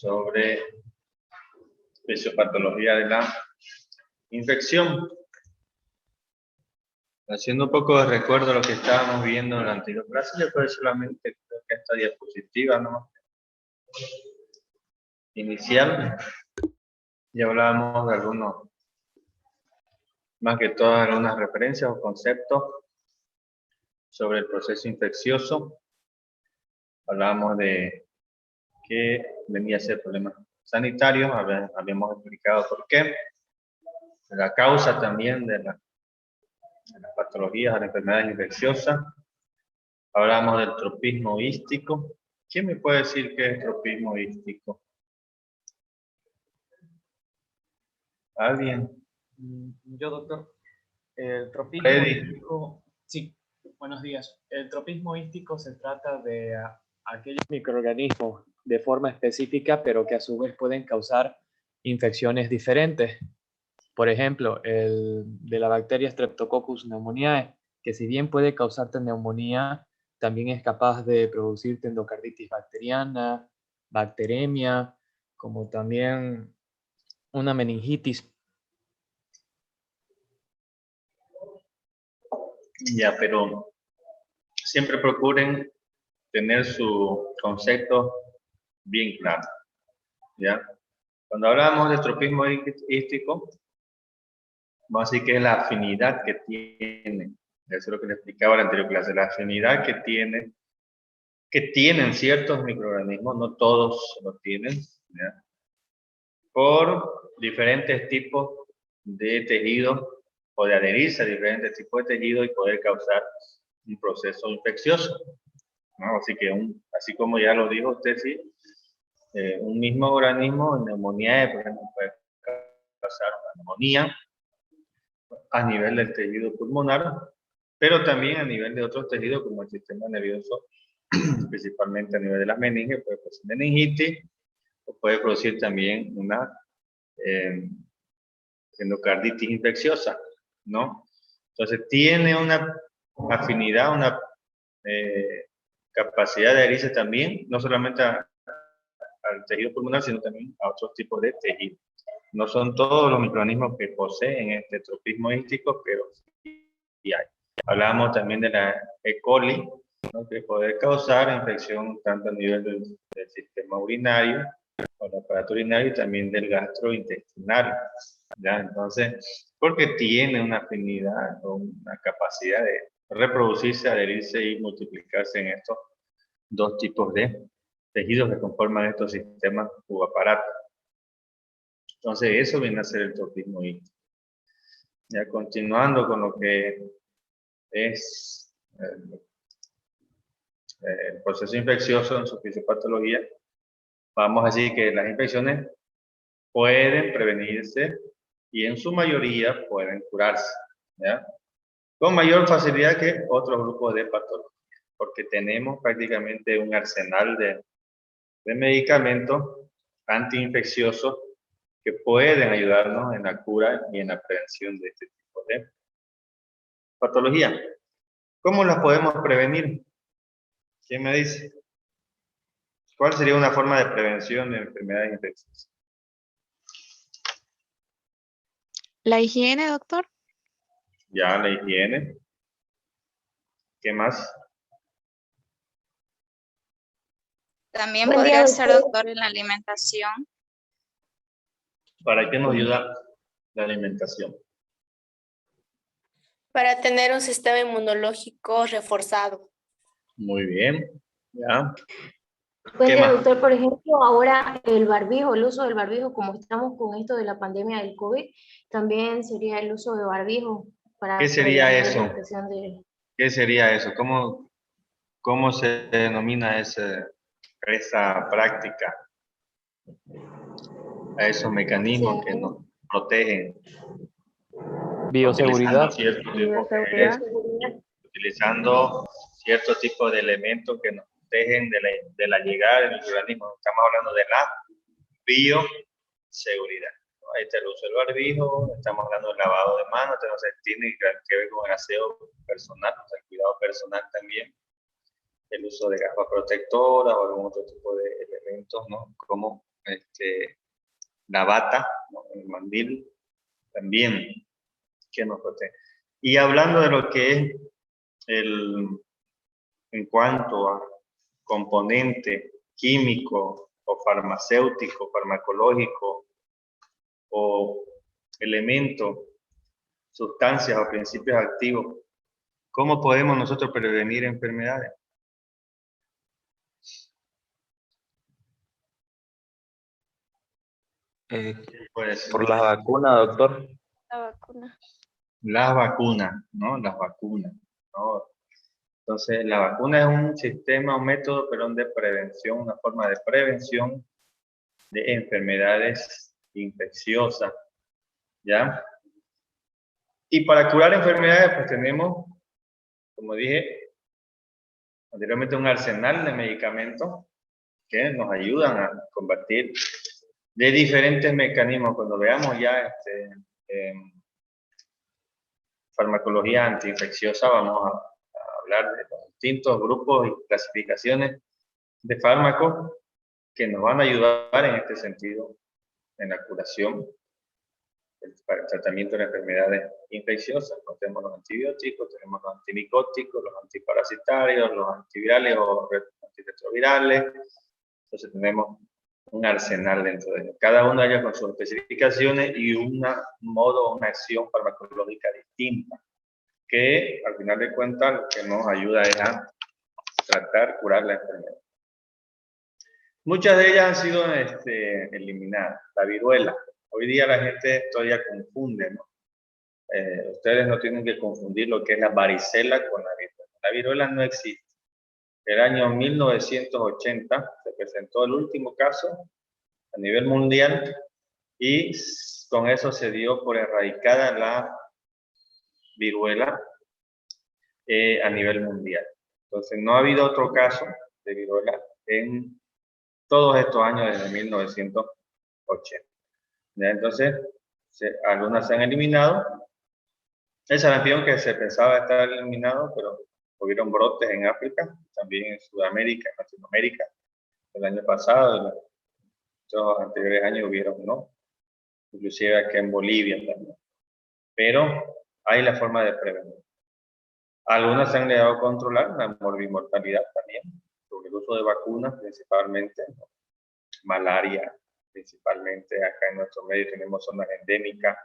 sobre fisiopatología de la infección. Haciendo un poco de recuerdo a lo que estábamos viendo en la anterior clase, después solamente creo que esta diapositiva, ¿no? Inicial, ya hablábamos de algunos, más que todas algunas referencias o conceptos sobre el proceso infeccioso. Hablábamos de que venía a ser problemas sanitarios, habíamos explicado por qué, la causa también de las patologías, de las enfermedades infecciosas. Hablamos del tropismo hístico. ¿Quién me puede decir qué es tropismo hístico? ¿Alguien? Yo, doctor. El tropismo Freddy. hístico, sí, buenos días. El tropismo hístico se trata de aquellos microorganismos de forma específica, pero que a su vez pueden causar infecciones diferentes. Por ejemplo, el de la bacteria Streptococcus pneumoniae, que si bien puede causarte neumonía, también es capaz de producirte endocarditis bacteriana, bacteremia, como también una meningitis. Ya, pero siempre procuren tener su concepto bien claro, ¿ya? Cuando hablamos de tropismo hístico, vamos a decir que es la afinidad que tiene, eso es lo que le explicaba en la anterior clase, la afinidad que tienen ciertos microorganismos, no todos lo tienen, ¿ya? Por diferentes tipos de tejidos o de adherirse a diferentes tipos de tejidos y poder causar un proceso infeccioso, ¿no? Así que, así como ya lo dijo usted, sí, un mismo organismo, neumonía, por ejemplo, puede causar una neumonía a nivel del tejido pulmonar, pero también a nivel de otros tejidos como el sistema nervioso, principalmente a nivel de las meninges, puede producir meningitis, o puede producir también una endocarditis infecciosa, ¿no? Entonces tiene una afinidad, una capacidad de adherirse también, no solamente al tejido pulmonar, sino también a otros tipos de tejidos. No son todos los microorganismos que poseen este tropismo hístico, pero sí hay. Hablamos también de la E. coli, ¿no? Que puede causar infección tanto a nivel del sistema urinario, o el aparato urinario, y también del gastrointestinal, ¿ya? Entonces, porque tiene una afinidad o una capacidad de reproducirse, adherirse y multiplicarse en estos dos tipos de tejidos que conforman estos sistemas u aparatos. Entonces, eso viene a ser el tropismo hístico. Ya continuando con lo que es el proceso infeccioso en su fisiopatología, vamos a decir que las infecciones pueden prevenirse y en su mayoría pueden curarse, ¿ya? Con mayor facilidad que otros grupos de patologías, porque tenemos prácticamente un arsenal de medicamentos antiinfecciosos que pueden ayudarnos en la cura y en la prevención de este tipo de patología. ¿Cómo las podemos prevenir? ¿Quién me dice? ¿Cuál sería una forma de prevención de enfermedades infecciosas? La higiene, doctor. Ya, la higiene. ¿Qué más? También Buen día, podría ser, doctor. doctor, en la alimentación. ¿Para qué nos ayuda la alimentación? Para tener un sistema inmunológico reforzado. Muy bien. ¿Ya? Buen ¿Qué día, más? doctor. Por ejemplo, ahora el barbijo, el uso del barbijo, como estamos con esto de la pandemia del COVID, también sería el uso de barbijo para ¿Qué sería prevenir la eso? infección de... ¿Qué sería eso? ¿Cómo se denomina esa práctica? A esos mecanismos que nos protegen. Bioseguridad. Bioseguridad. Utilizando cierto tipo de elementos que nos protegen de la llegada del microorganismo. Estamos hablando de la bioseguridad. Ahí está el uso del barbijo, estamos hablando del lavado de manos, entonces tiene que ver con el aseo personal, o sea, el cuidado personal también, el uso de gafas protectoras o algún otro tipo de elementos, ¿no? Como la bata, ¿no? El mandil también que nos protege. Y hablando de lo que es en cuanto a componente químico o farmacéutico, farmacológico o elementos, sustancias o principios activos, ¿cómo podemos nosotros prevenir enfermedades? Pues, Por la vacuna, doctor. La vacuna. las vacunas, ¿no? Las vacunas, ¿no? Entonces, la vacuna es un sistema, un método, perdón, de prevención, una forma de prevención de enfermedades infecciosas, ¿ya? Y para curar enfermedades, pues tenemos, como dije anteriormente, un arsenal de medicamentos que nos ayudan a combatir de diferentes mecanismos. Cuando veamos ya farmacología antiinfecciosa, vamos a hablar de los distintos grupos y clasificaciones de fármacos que nos van a ayudar en este sentido, en la curación, para el tratamiento de enfermedades infecciosas. Pues tenemos los antibióticos, tenemos los antimicóticos, los antiparasitarios, los antivirales o antirretrovirales. Entonces tenemos un arsenal dentro de ellos. Cada uno de ellos con sus especificaciones y un modo, una acción farmacológica distinta, que al final de cuentas lo que nos ayuda es a tratar, curar la enfermedad. Muchas de ellas han sido eliminadas. La viruela. Hoy día la gente todavía confunde, ¿no? Ustedes no tienen que confundir lo que es la varicela con la viruela. La viruela no existe. El año 1980 se presentó el último caso a nivel mundial y con eso se dio por erradicada la viruela a nivel mundial. Entonces no ha habido otro caso de viruela en todos estos años desde 1980. ¿Ya? Entonces, algunas se han eliminado. El sarampión, que se pensaba estar eliminado, pero hubieron brotes en África, también en Sudamérica, en Latinoamérica, el año pasado, los anteriores años hubieron, ¿no? Inclusive aquí en Bolivia también. Pero hay la forma de prevenir. Algunas se han llegado a controlar, la morbimortalidad también, sobre el uso de vacunas principalmente, ¿no? Malaria, principalmente acá en nuestro medio tenemos zonas endémicas,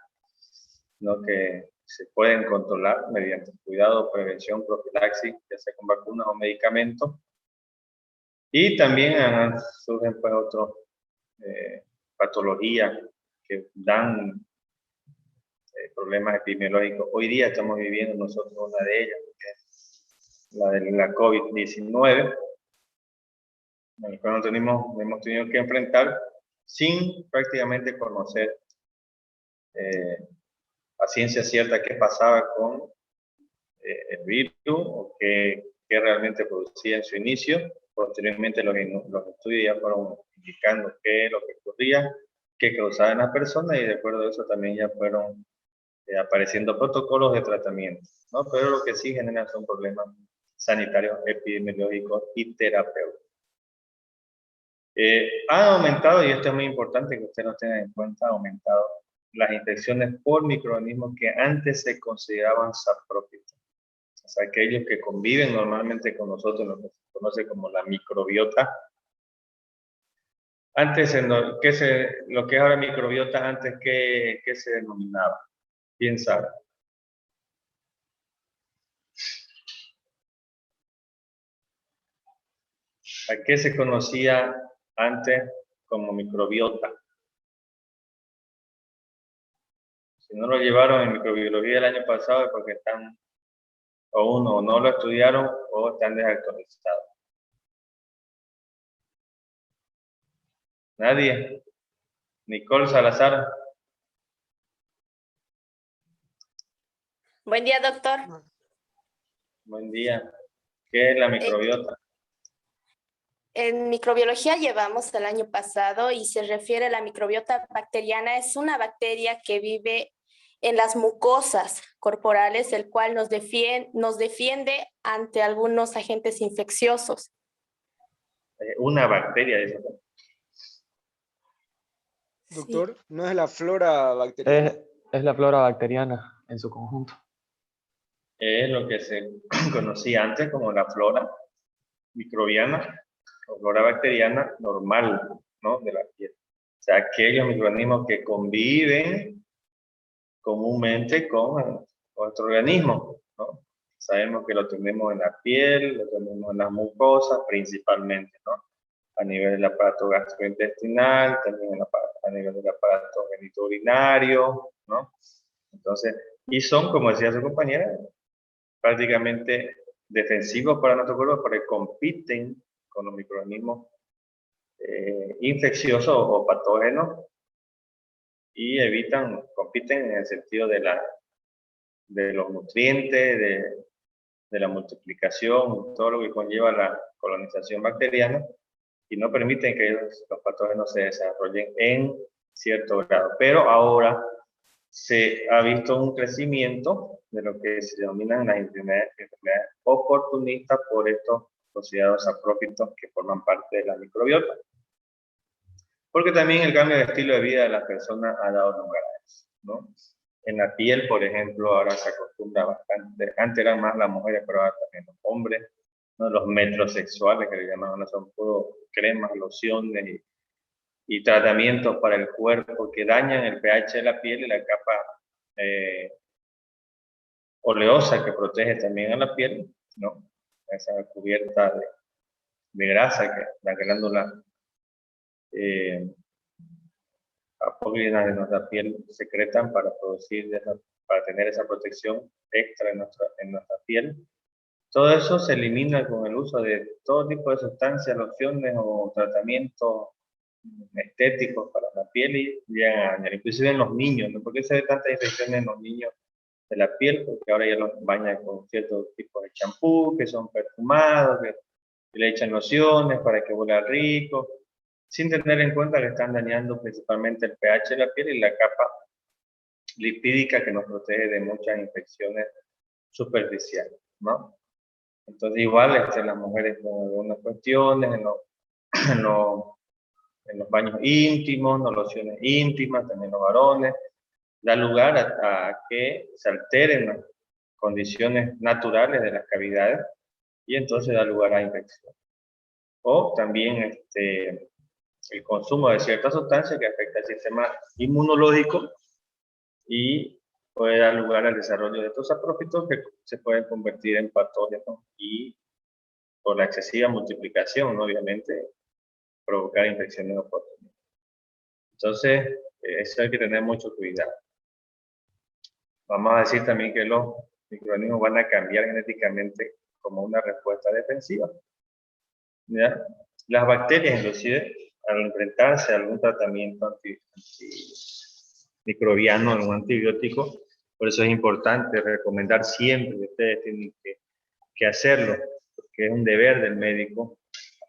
¿no? Que se pueden controlar mediante cuidado, prevención, profilaxis, ya sea con vacunas o medicamentos. Y también surgen pues otras patologías que dan problemas epidemiológicos. Hoy día estamos viviendo nosotros una de ellas, que es la de la COVID-19, en el cual hemos tenido que enfrentar sin prácticamente conocer a ciencia cierta qué pasaba con el virus o qué realmente producía en su inicio. Posteriormente los estudios ya fueron indicando qué es lo que ocurría, qué causaba en las personas, y de acuerdo a eso también ya fueron apareciendo protocolos de tratamiento, ¿no? Pero lo que sí generan son problemas sanitarios, epidemiológicos y terapéuticos. Ha aumentado, y esto es muy importante que ustedes lo tengan en cuenta, ha aumentado las infecciones por microorganismos que antes se consideraban saprófitos. O sea, aquellos que conviven normalmente con nosotros, lo que se conoce como la microbiota. Antes, lo que es ahora microbiota, antes, ¿qué se denominaba? ¿Quién sabe? ¿A qué se conocía antes como microbiota? Si no lo llevaron en microbiología el año pasado es porque están, o no lo estudiaron o están desactualizados. ¿Nadie? Nicole Salazar. Buen día, doctor. Buen día. ¿Qué es la microbiota? En microbiología llevamos el año pasado y se refiere a la microbiota bacteriana. Es una bacteria que vive en las mucosas corporales, el cual nos defiende ante algunos agentes infecciosos. Una bacteria, eso. Doctor, ¿no es la flora bacteriana? Es la flora bacteriana en su conjunto. Es lo que se conocía antes como la flora microbiana o flora bacteriana normal, ¿no? De la piel. O sea, aquellos microorganismos que conviven comúnmente con nuestro organismo, ¿no? Sabemos que lo tenemos en la piel, lo tenemos en las mucosas principalmente, ¿no? A nivel del aparato gastrointestinal, también a nivel del aparato genitourinario, ¿no? Entonces, y son, como decía su compañera, prácticamente defensivos para nuestro cuerpo porque compiten con los microorganismos infecciosos o patógenos y compiten en el sentido de los nutrientes, de la multiplicación, todo lo que conlleva la colonización bacteriana y no permiten que los patógenos se desarrollen en cierto grado. Pero ahora se ha visto un crecimiento de lo que se denominan las enfermedades oportunistas por estos considerados saprófitos que forman parte de la microbiota. Porque también el cambio de estilo de vida de las personas ha dado lugar a eso, ¿no? En la piel, por ejemplo, ahora se acostumbra bastante. Antes eran más las mujeres, pero ahora también los hombres, ¿no? Los metrosexuales, que le llamaban, son puro cremas, lociones y tratamientos para el cuerpo que dañan el pH de la piel y la capa oleosa que protege también a la piel, ¿no? Esa cubierta de grasa que la glándula apócrinas de nuestra piel secretan para para tener esa protección extra en nuestra piel. Todo eso se elimina con el uso de todo tipo de sustancias, lociones o tratamientos estéticos para la piel y llegan a dañar, inclusive en los niños, ¿no? ¿Por qué se ve tanta infección en los niños de la piel? Porque ahora ya los bañan con ciertos tipos de champú que son perfumados, que le echan lociones para que huela rico, sin tener en cuenta que están dañando principalmente el pH de la piel y la capa lipídica que nos protege de muchas infecciones superficiales, ¿no? Entonces igual las mujeres con algunas cuestiones en los baños íntimos, no lociones íntimas, también los varones, da lugar a que se alteren las condiciones naturales de las cavidades y entonces da lugar a infección. O también el consumo de ciertas sustancias que afecta al sistema inmunológico y puede dar lugar al desarrollo de estos saprófitos que se pueden convertir en patógenos y por la excesiva multiplicación, ¿no? Obviamente, provocar infecciones oportunas. Entonces, eso hay que tener mucho cuidado. Vamos a decir también que los microorganismos van a cambiar genéticamente como una respuesta defensiva, ¿ya? Las bacterias, inclusive, al enfrentarse a algún tratamiento antimicrobiano, algún antibiótico, por eso es importante recomendar siempre que ustedes tienen que hacerlo, porque es un deber del médico,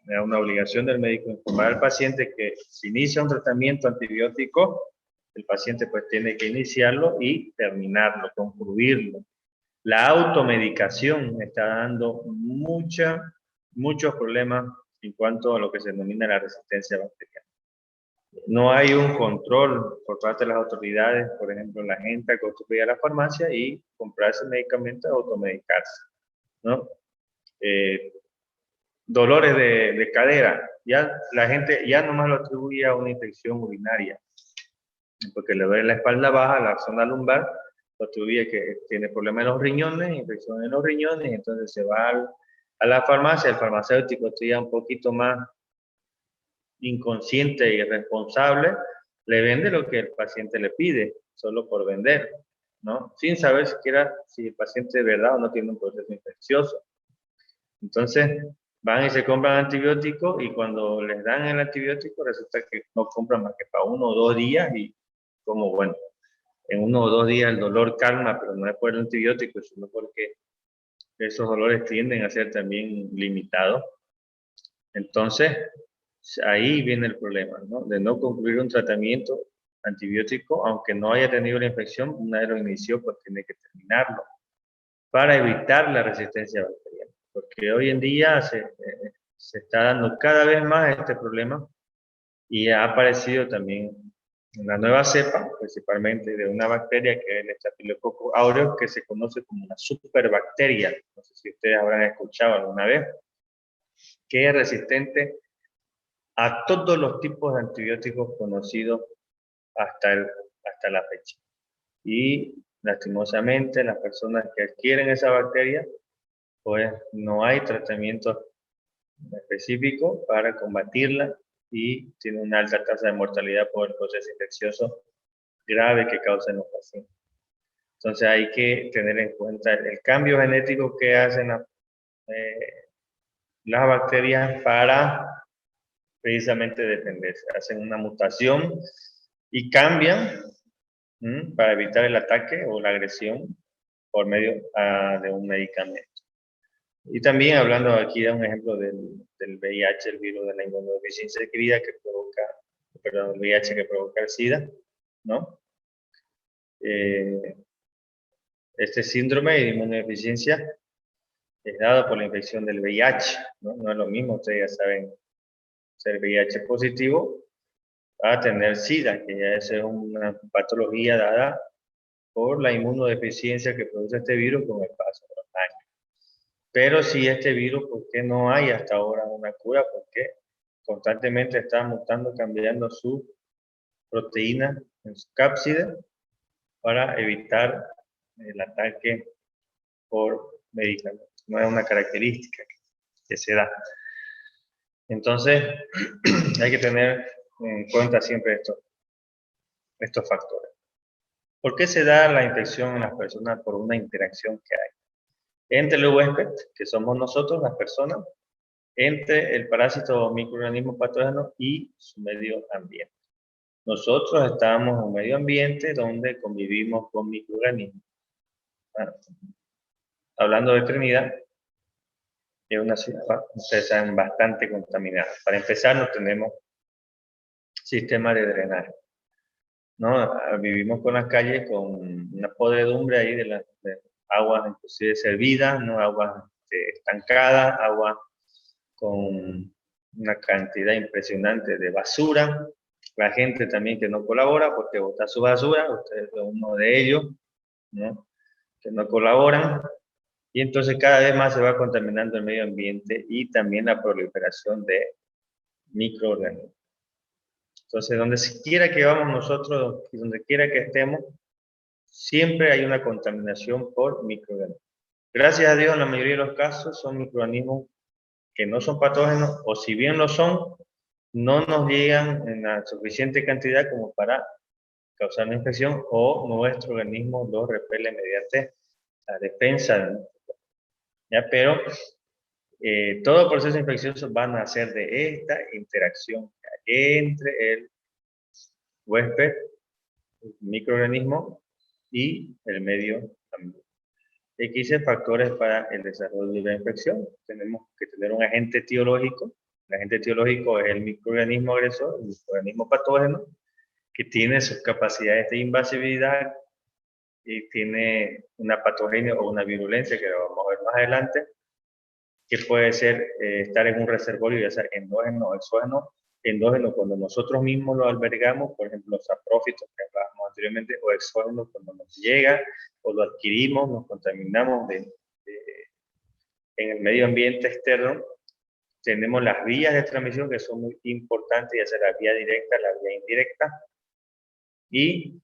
es una obligación del médico informar al paciente que si inicia un tratamiento antibiótico, el paciente pues tiene que iniciarlo y terminarlo, concluirlo. La automedicación está dando muchos problemas en cuanto a lo que se denomina la resistencia bacteriana. No hay un control por parte de las autoridades, por ejemplo, la gente acostumbra a la farmacia y comprarse medicamentos, automedicarse, ¿no? Dolores de cadera, ya la gente ya nomás lo atribuye a una infección urinaria, porque le duele la espalda baja, la zona lumbar, lo atribuye que tiene problemas en los riñones, infección en los riñones, entonces se va a la farmacia, el farmacéutico estudia un poquito más inconsciente y irresponsable, le vende lo que el paciente le pide, solo por vender, ¿no? Sin saber siquiera si el paciente de verdad o no tiene un proceso infeccioso. Entonces, van y se compran antibióticos y cuando les dan el antibiótico resulta que no compran más que para 1 o 2 días y como bueno, en 1 o 2 días el dolor calma, pero no es por el antibiótico, sino porque esos dolores tienden a ser también limitados. Entonces, ahí viene el problema, ¿no? De no concluir un tratamiento antibiótico, aunque no haya tenido la infección, una vez lo inició, pues tiene que terminarlo para evitar la resistencia bacteriana. Porque hoy en día se está dando cada vez más este problema y ha aparecido también una nueva cepa, principalmente de una bacteria que es el Staphylococcus aureus, que se conoce como una superbacteria. No sé si ustedes habrán escuchado alguna vez, que es resistente a todos los tipos de antibióticos conocidos hasta la fecha. Y lastimosamente las personas que adquieren esa bacteria, pues no hay tratamiento específico para combatirla y tiene una alta tasa de mortalidad por el proceso infeccioso grave que causa en los pacientes. Entonces hay que tener en cuenta el cambio genético que hacen las bacterias para precisamente defenderse. Hacen una mutación y cambian para evitar el ataque o la agresión por medio de un medicamento. Y también hablando aquí de un ejemplo del VIH, el virus de la inmunodeficiencia adquirida que provoca, perdón, el VIH que provoca el SIDA, ¿no? Este síndrome de inmunodeficiencia es dado por la infección del VIH, ¿no? No es lo mismo, ustedes ya saben, ser VIH positivo a tener SIDA, que ya es una patología dada por la inmunodeficiencia que produce este virus con el paso de los años. Pero si este virus, ¿por qué no hay hasta ahora una cura? Porque constantemente está mutando, cambiando su proteína en su cápside para evitar el ataque por medicamentos. No es una característica que se da. Entonces, hay que tener en cuenta siempre estos factores. ¿Por qué se da la infección en las personas? Por una interacción que hay entre el huésped, que somos nosotros, las personas, entre el parásito o microorganismo patógeno y su medio ambiente. Nosotros estamos en un medio ambiente donde convivimos con microorganismos. Bueno, hablando de Trinidad, es una ciudad, ustedes saben, bastante contaminada. Para empezar, no tenemos sistema de drenaje, ¿no? Vivimos con las calles con una podredumbre ahí de aguas inclusive servidas, ¿no? Aguas estancadas, agua con una cantidad impresionante de basura. La gente también que no colabora porque bota su basura, usted es uno de ellos, ¿no? Que no colaboran. Y entonces cada vez más se va contaminando el medio ambiente y también la proliferación de microorganismos. Entonces, donde quiera que vamos nosotros, donde quiera que estemos, siempre hay una contaminación por microorganismos. Gracias a Dios, en la mayoría de los casos son microorganismos que no son patógenos, o si bien lo son, no nos llegan en la suficiente cantidad como para causar una infección, o nuestro organismo lo repele mediante la defensa. ¿Ya? Pero todo proceso infeccioso va a nacer de esta interacción entre el huésped, el microorganismo y el medio ambiente. Existen factores para el desarrollo de la infección. Tenemos que tener un agente etiológico. El agente etiológico es el microorganismo agresor, el microorganismo patógeno, que tiene sus capacidades de invasividad y tiene una patogenia o una virulencia, que lo vamos a ver más adelante, que puede ser estar en un reservorio, ya sea endógeno o exógeno. Endógeno cuando nosotros mismos lo albergamos, por ejemplo, los saprófitos que hablábamos anteriormente, o exógeno cuando nos llega o lo adquirimos, nos contaminamos en el medio ambiente externo. Tenemos las vías de transmisión que son muy importantes, ya sea la vía directa, la vía indirecta, y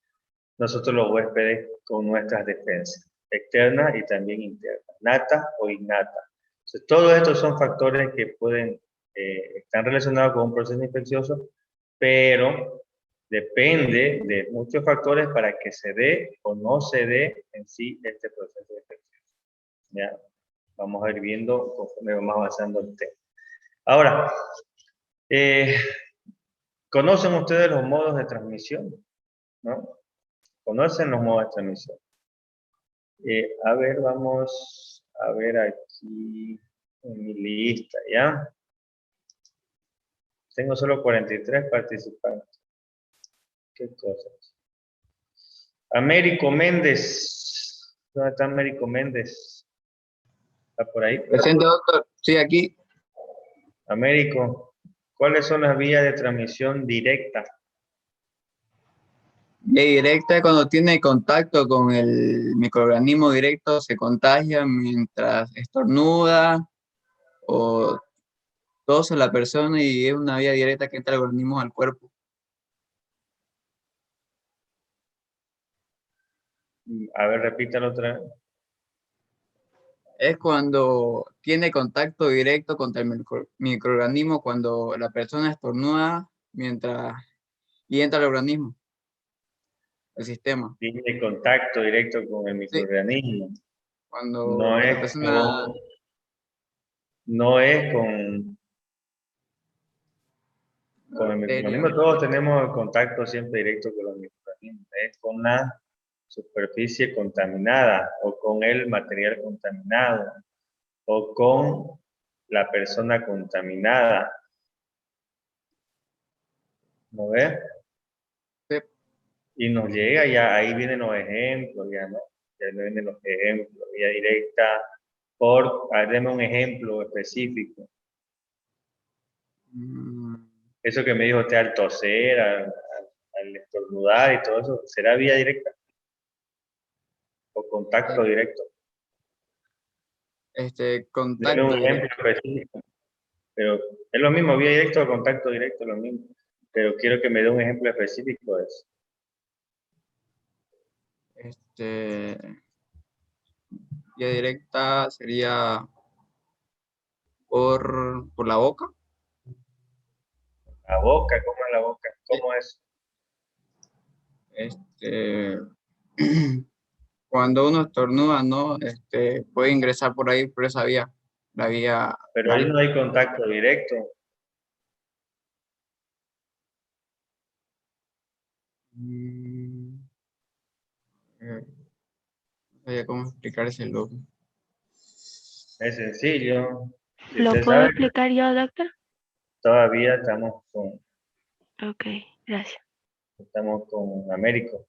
nosotros los huéspedes con nuestras defensas externas y también internas, nata o innata. Entonces, todos estos son factores que están relacionados con un proceso infeccioso, pero depende de muchos factores para que se dé o no se dé en sí este proceso infeccioso. ¿Ya? Vamos a ir viendo conforme vamos avanzando el tema. Ahora, ¿conocen ustedes los modos de transmisión? ¿No? ¿Conocen los modos de transmisión? A ver, vamos a ver aquí en mi lista, ¿ya? Tengo solo 43 participantes. ¿Qué cosas? Américo Méndez. ¿Dónde está Américo Méndez? ¿Está por ahí? Presente, doctor. Sí, aquí. Américo, ¿cuáles son las vías de transmisión directa? Vía directa, cuando tiene contacto con el microorganismo directo, se contagia mientras estornuda o tose la persona y es una vía directa que entra el organismo al cuerpo. A ver, repítalo otra vez. Es cuando tiene contacto directo contra el microorganismo, cuando la persona estornuda y entra al organismo, el sistema. Tiene contacto directo con el microorganismo. Cuando No la es persona... no es con el microorganismo. Todos tenemos contacto siempre directo con los microorganismos. Es con la superficie contaminada o con el material contaminado o con la persona contaminada. ¿No ves? Sí. Y nos llega, ya ahí vienen los ejemplos, ya no, ya vienen los ejemplos, vía directa, deme un ejemplo específico. Eso que me dijo usted al toser, al estornudar y todo eso, ¿será vía directa? ¿O contacto directo? Deme Contacto un directo. ejemplo específico. Pero es lo mismo, vía directa o contacto directo, es lo mismo. Pero quiero que me dé un ejemplo específico de eso. Vía directa sería por la boca. La boca, ¿cómo es la boca? ¿Cómo es? Cuando uno estornuda, ¿no? Puede ingresar por ahí, por esa vía, la vía... Pero ahí no hay contacto directo. No sabía cómo explicar ese logo. Es sencillo. Si ¿Lo usted puedo sabe, explicar yo, doctor? todavía estamos Ok, gracias. con Américo.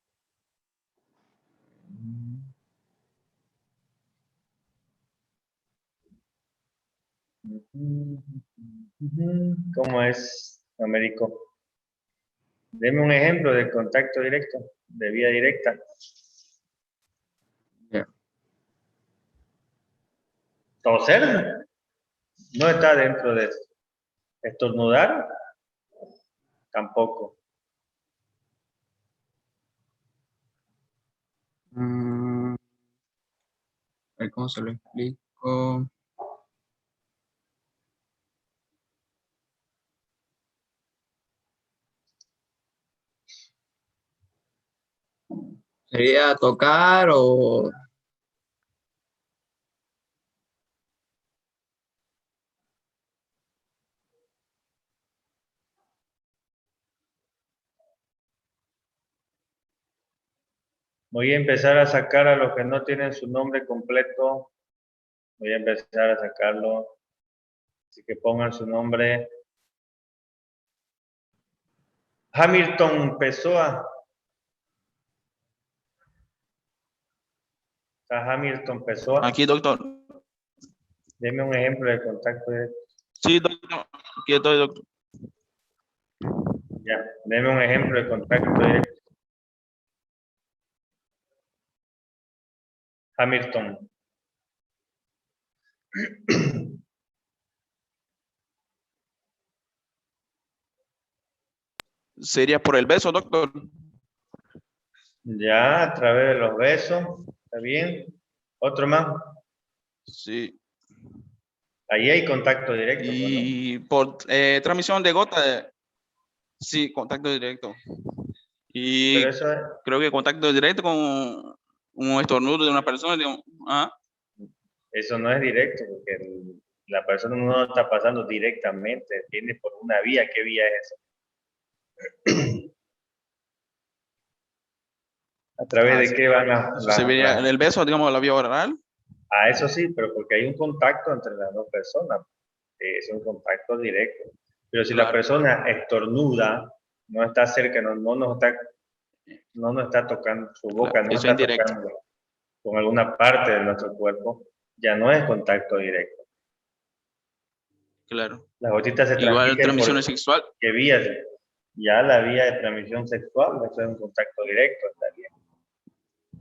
¿Cómo es, Américo? Deme un ejemplo de contacto directo, de vía directa. Yeah. ¿Toser? No está dentro de eso. ¿Estornudar? Tampoco. A ver cómo se lo explico. ¿Sería tocar o...? Voy a empezar a sacar a los que no tienen su nombre completo. Voy a empezar a sacarlo. Así que pongan su nombre. Hamilton Pessoa. ¿Está Hamilton Pessoa? Aquí, doctor. Deme un ejemplo de contacto directo. Sí, doctor. Aquí estoy, doctor. Ya, deme un ejemplo de contacto directo. Hamilton. Sería por el beso, doctor. Ya, a través de los besos. ¿Está bien? ¿Otro más? Sí. Ahí hay contacto directo. Y por transmisión de gota, sí, contacto directo. Y Pero eso es, creo que contacto directo con un estornudo de una persona. Digamos, eso no es directo, porque la persona no lo está pasando directamente, viene por una vía. ¿Qué vía es esa? ¿A través de qué van eso se vería en el beso, digamos, la vía oral. Ah, eso sí, pero porque hay un contacto entre las dos personas. Es un contacto directo. Pero si la persona estornuda, no está cerca, no nos está tocando su boca, no eso está es indirecto. tocando con alguna parte de nuestro cuerpo, ya no es contacto directo. Claro. Las gotitas se Igual transmiten transmisión por sexual. qué vías. Ya la vía de transmisión sexual, eso es un contacto directo, está bien.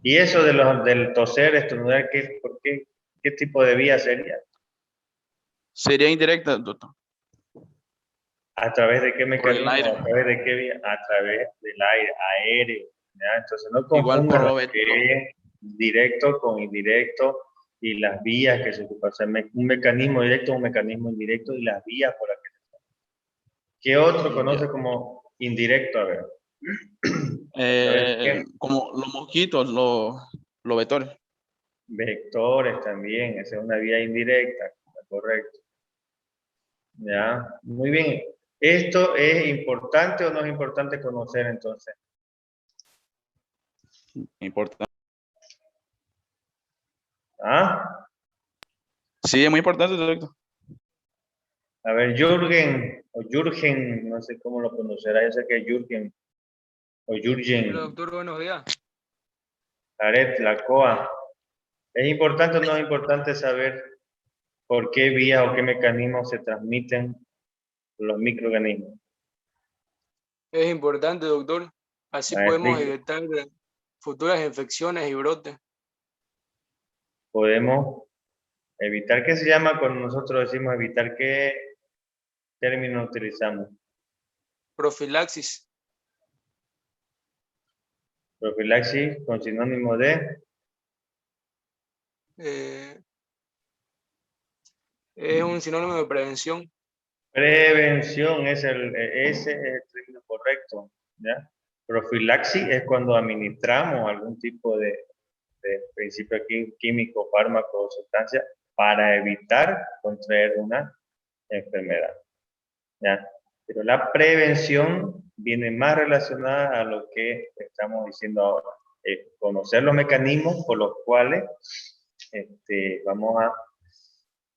Y eso del toser, estornudar, ¿qué tipo de vía sería? Sería indirecta, doctor. ¿A través de qué Por el mecanismo? aire. ¿A través de qué vía? A través del aire, aéreo. ¿Ya? Entonces no Igual por confundan lo lo que es directo con indirecto y las vías que se ocupan. O sea, un mecanismo directo, un mecanismo indirecto y las vías por las que se ocupan. ¿Qué otro conoce como indirecto? A ver. Como los mosquitos, los vectores. Vectores también, esa es una vía indirecta, correcto. Ya, muy bien. ¿Esto es importante o no es importante conocer entonces? Importante. ¿Ah? Sí, es muy importante, doctor. A ver, Jürgen, o Jürgen, no sé cómo lo conocerá, yo sé que es Jürgen, o Jürgen. Hola, doctor, buenos días. Aret, Lacoa. ¿Es importante o no es importante saber por qué vías o qué mecanismos se transmiten los microorganismos? Es importante, doctor. Así A ver, podemos explique. evitar futuras infecciones y brotes. Podemos evitar, ¿qué se llama cuando nosotros decimos evitar? ¿Qué término utilizamos? Profilaxis. Profilaxis con sinónimo de eh, es un sinónimo de prevención. prevención, ese es el término correcto. ¿Ya? Profilaxis es cuando administramos algún tipo de principio químico, fármaco o sustancia para evitar contraer una enfermedad. ¿Ya? Pero la prevención viene más relacionada a lo que estamos diciendo ahora. Conocer los mecanismos por los cuales vamos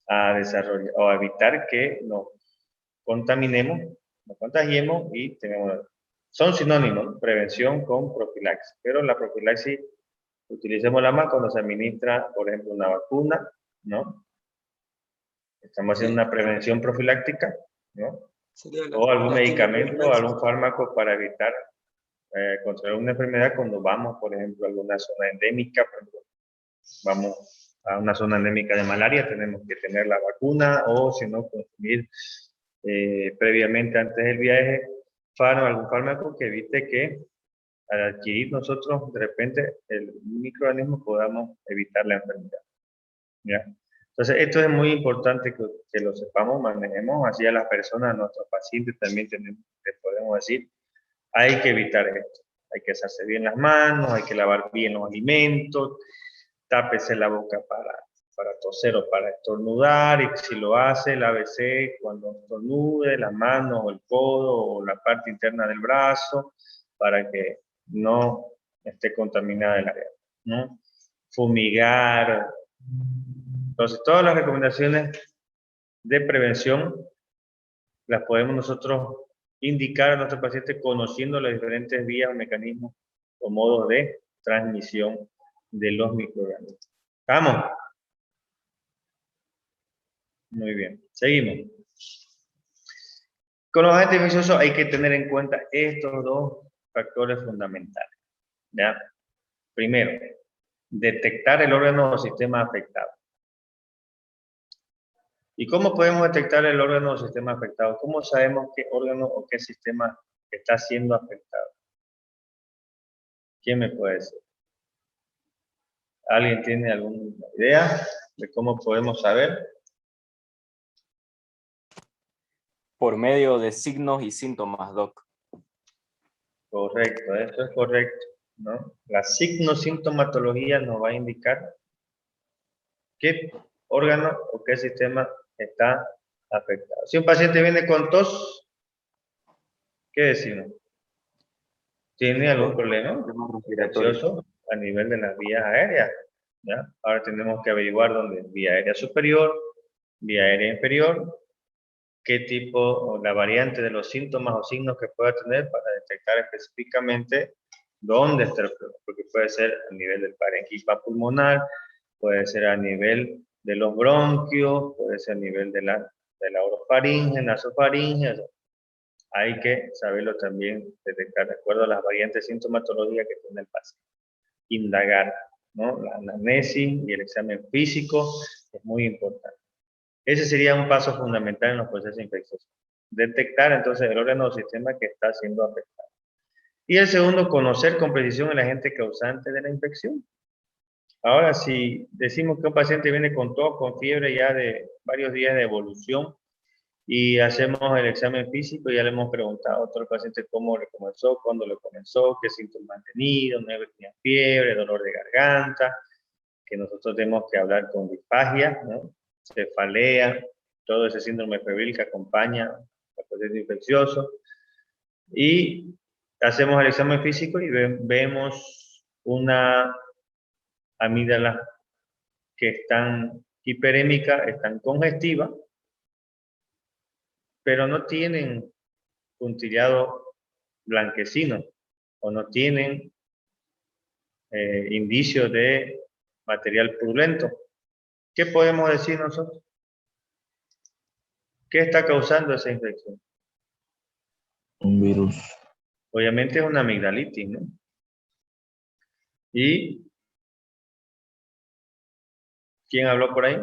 a desarrollar o a evitar que nos contaminemos, nos contagiemos y tengamos... Son sinónimos, ¿no? Prevención con profilaxis, pero la profilaxis utilicémosla más cuando se administra, por ejemplo, una vacuna, ¿no? Estamos haciendo una prevención profiláctica, ¿no? O algún medicamento, algún fármaco para evitar contraer una enfermedad cuando vamos, por ejemplo, a alguna zona endémica, por ejemplo, vamos a una zona endémica de malaria, tenemos que tener la vacuna o si no, consumir previamente antes del viaje algún fármaco que evite que al adquirir nosotros de repente el microorganismo podamos evitar la enfermedad. ¿Ya? Entonces esto es muy importante que lo sepamos, manejemos así a las personas, a nuestros pacientes también les podemos decir, hay que evitar esto, hay que hacerse bien las manos, hay que lavar bien los alimentos, tápese la boca para toser o para estornudar, y si lo hace, lávese cuando estornude, las manos o el codo o la parte interna del brazo, para que no esté contaminada el área, ¿no? Fumigar. Entonces, todas las recomendaciones de prevención las podemos nosotros indicar a nuestro paciente conociendo las diferentes vías, mecanismos o modos de transmisión de los microorganismos. ¿Vamos? Muy bien, seguimos. Con los agentes infecciosos hay que tener en cuenta estos dos factores fundamentales. ¿Ya? Primero, detectar el órgano o sistema afectado. ¿Y cómo podemos detectar el órgano o sistema afectado? ¿Cómo sabemos qué órgano o qué sistema está siendo afectado? ¿Quién me puede decir? ¿Alguien tiene alguna idea de cómo podemos saber? Por medio de signos y síntomas, Doc. Correcto, eso es correcto, ¿no? La signosintomatología nos va a indicar qué órgano o qué sistema está afectado. Si un paciente viene con tos, ¿qué decimos? ¿Tiene algún problema infeccioso a nivel de las vías aéreas? ¿Ya? Ahora tenemos que averiguar dónde es vía aérea superior, vía aérea inferior, qué tipo o la variante de los síntomas o signos que pueda tener para detectar específicamente dónde está el problema, porque puede ser a nivel del parénquima pulmonar, puede ser a nivel de los bronquios, puede ser a nivel de la orofaringe, nasofaringe. hay que saberlo también detectar de acuerdo a las variantes sintomatológicas que tiene el paciente. Indagar, ¿no? La anamnesis y el examen físico es muy importante. Ese sería un paso fundamental en los procesos infecciosos. Detectar entonces el órgano o sistema que está siendo afectado. Y el segundo, conocer con precisión el agente causante de la infección. Ahora, si decimos que un paciente viene con tos, con fiebre ya de varios días de evolución y hacemos el examen físico, ya le hemos preguntado a todo el paciente cómo le comenzó, cuándo le comenzó, qué síntomas ha tenido, no tenía fiebre, dolor de garganta, que nosotros tenemos que hablar con disfagia, ¿no? Cefalea, todo ese síndrome febril que acompaña el proceso infeccioso. Y hacemos el examen físico y vemos una amígdala que están hiperémica, están congestivas, pero no tienen puntillado blanquecino o no tienen indicios de material purulento. ¿Qué podemos decir nosotros? ¿Qué está causando esa infección? Un virus. Obviamente es una amigdalitis, ¿no? ¿Y quién habló por ahí?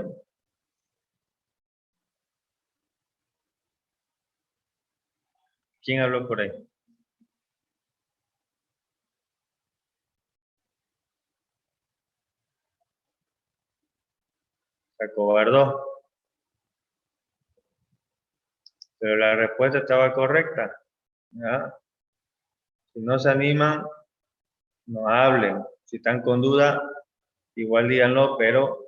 ¿Quién habló por ahí? Se acobardó. Pero la respuesta estaba correcta. ¿Ya? Si no se animan, no hablen. Si están con duda, igual díganlo, pero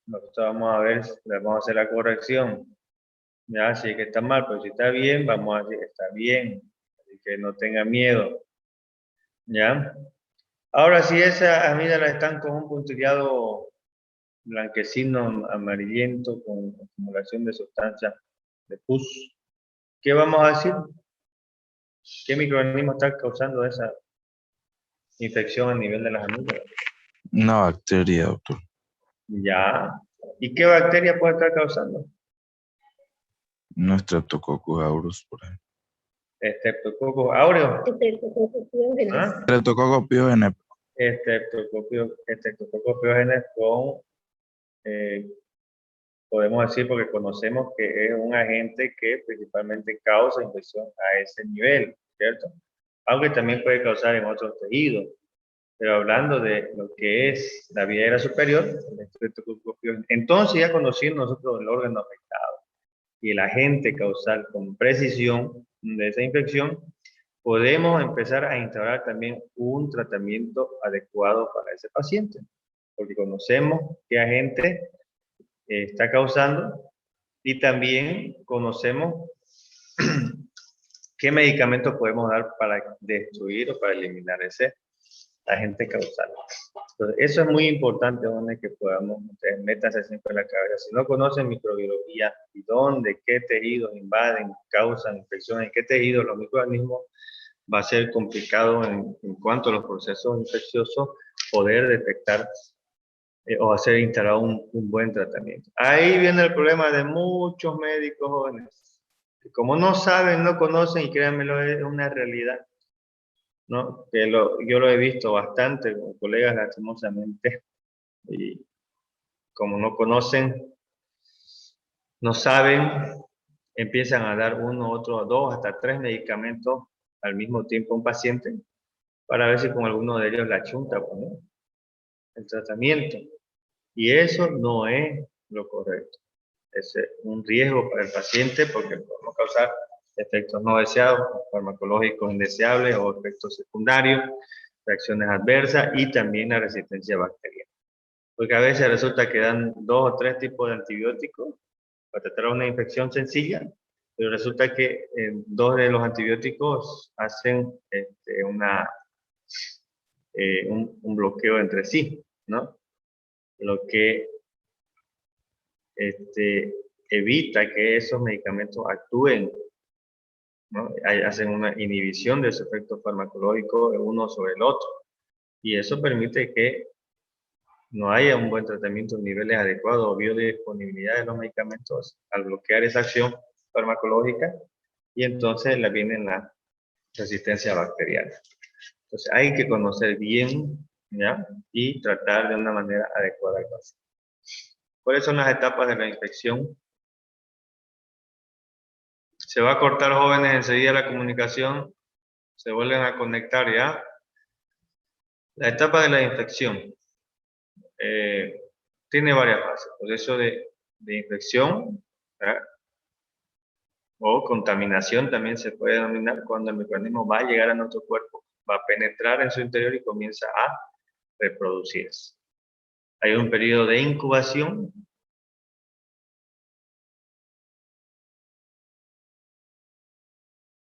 nosotros vamos a ver, vamos a hacer la corrección. Ya, si es que está mal, pero si está bien, vamos a decir que está bien. Así que no tengan miedo. ¿Ya? Ahora, si esas amígdalas están con un puntillado blanquecino, amarillento, con acumulación de sustancias de pus, ¿qué vamos a decir? ¿Qué microorganismo está causando esa infección a nivel de las amígdalas? Una bacteria, doctor. Ya. ¿Y qué bacteria puede estar causando? No Streptococcus aureus, por ahí. Streptococcus aureus. ¿Ah? Streptococcus pyogenes. Streptococcus pyogenes con, podemos decir porque conocemos que es un agente que principalmente causa infección a ese nivel, ¿cierto? Aunque también puede causar en otros tejidos. Pero hablando de lo que es la vía aérea superior, entonces ya conociendo nosotros el órgano afectado y el agente causal con precisión de esa infección, podemos empezar a instaurar también un tratamiento adecuado para ese paciente, porque conocemos qué agente está causando y también conocemos qué medicamentos podemos dar para destruir o para eliminar ese agente causal. Entonces, eso es muy importante, donde que podamos métanse siempre en la cabeza. Si no conocen microbiología y dónde, qué tejidos invaden, causan infecciones, en qué tejidos los microorganismos, va a ser complicado en cuanto a los procesos infecciosos poder detectar o hacer instalado un buen tratamiento. Ahí viene el problema de muchos médicos jóvenes, que como no saben, no conocen, y créanmelo, es una realidad, ¿no? Que yo lo he visto bastante con colegas lastimosamente, y como no conocen, no saben, empiezan a dar uno, otro, dos, hasta tres medicamentos al mismo tiempo a un paciente para ver si con alguno de ellos la chunta, ¿no? El tratamiento. Y eso no es lo correcto. Es un riesgo para el paciente porque podemos causar efectos no deseados, farmacológicos indeseables o efectos secundarios, reacciones adversas y también la resistencia bacteriana. Porque a veces resulta que dan 2 o 3 tipos de antibióticos para tratar una infección sencilla, pero resulta que 2 de los antibióticos hacen un bloqueo entre sí, ¿no? Lo que evita que esos medicamentos actúen, ¿no? Hacen una inhibición de su efecto farmacológico uno sobre el otro. Y eso permite que no haya un buen tratamiento en niveles adecuados o biodisponibilidad de los medicamentos al bloquear esa acción farmacológica y entonces la viene la resistencia bacteriana. Entonces hay que conocer bien, ¿ya? Y tratar de una manera adecuada el paciente. ¿Cuáles son las etapas de la infección? Se va a cortar, jóvenes, enseguida la comunicación. Se vuelven a conectar ya. La etapa de la infección tiene varias fases. Proceso de infección, ¿verdad? O contaminación también se puede denominar cuando el microorganismo va a llegar a nuestro cuerpo, va a penetrar en su interior y comienza a reproducirse. Hay un periodo de incubación